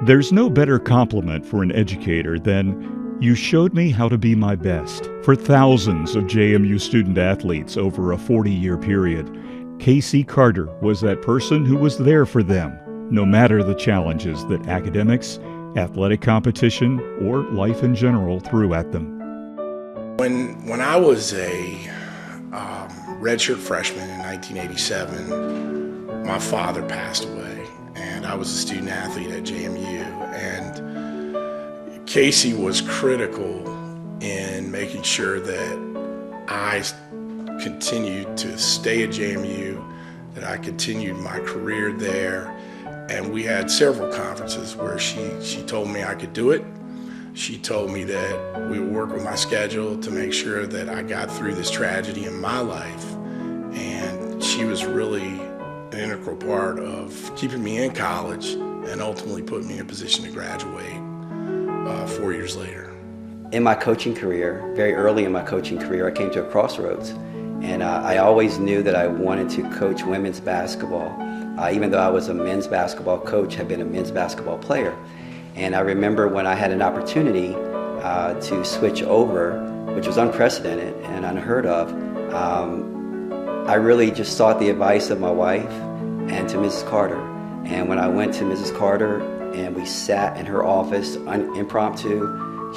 There's no better compliment for an educator than, "You showed me how to be my best." For thousands of JMU student athletes over a 40-year period, Casey Carter was that person who was there for them, no matter the challenges that academics, athletic competition, or life in general threw at them. When I was a redshirt freshman in 1987, my father passed away, and I was a student athlete at JMU. And Casey was critical in making sure that I continued to stay at JMU, that I continued my career there. And we had several conferences where she told me I could do it. She told me that we would work with my schedule to make sure that I got through this tragedy in my life. And she was really an integral part of keeping me in college and ultimately putting me in a position to graduate 4 years later. In my coaching career, very early in my coaching career, I came to a crossroads. And I always knew that I wanted to coach women's basketball. Even though I was a men's basketball coach, had been a men's basketball player. And I remember when I had an opportunity to switch over, which was unprecedented and unheard of, I really just sought the advice of my wife and to Mrs. Carter. And when I went to Mrs. Carter and we sat in her office impromptu,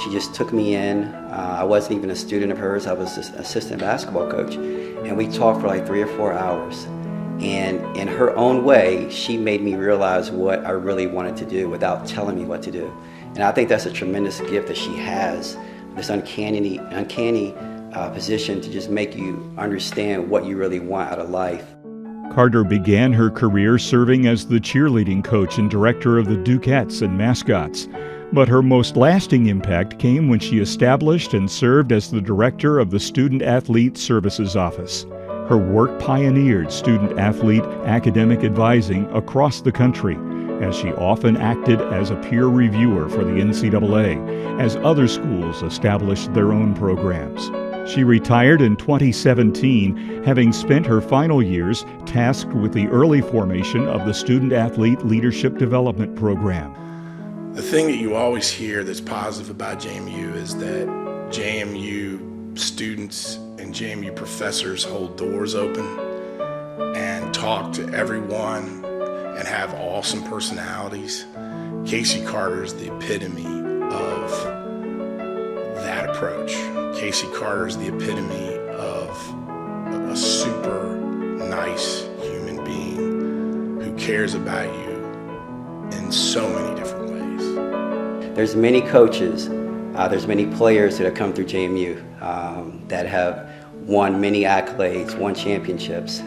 she just took me in. I wasn't even a student of hers, I was just an assistant basketball coach. And we talked for like 3 or 4 hours. And in her own way, she made me realize what I really wanted to do without telling me what to do. And I think that's a tremendous gift that she has, this uncanny position to just make you understand what you really want out of life. Carter began her career serving as the cheerleading coach and director of the Dukettes and Mascots. But her most lasting impact came when she established and served as the director of the Student Athlete Services Office. Her work pioneered student-athlete academic advising across the country, as she often acted as a peer reviewer for the NCAA, as other schools established their own programs. She retired in 2017, having spent her final years tasked with the early formation of the Student-Athlete Leadership Development Program. The thing that you always hear that's positive about JMU is that JMU students and JMU professors hold doors open and talk to everyone and have awesome personalities. Casey Carter is the epitome of that approach. Casey Carter is the epitome of a super nice human being who cares about you in so many different ways. There's many coaches, there's many players that have come through JMU that have won many accolades, won championships.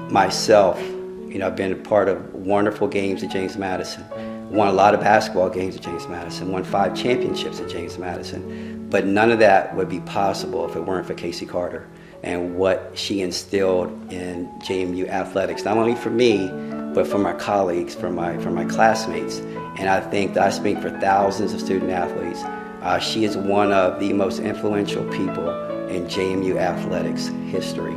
Myself, I've been a part of wonderful games at James Madison, won a lot of basketball games at James Madison, won 5 championships at James Madison. But none of that would be possible if it weren't for Casey Carter and what she instilled in JMU athletics, not only for me, but for my colleagues, for my classmates. And I think that I speak for thousands of student athletes. She is one of the most influential people in JMU athletics history.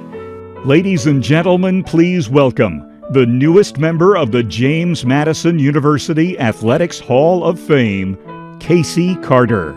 Ladies and gentlemen, please welcome the newest member of the James Madison University Athletics Hall of Fame, Casey Carter.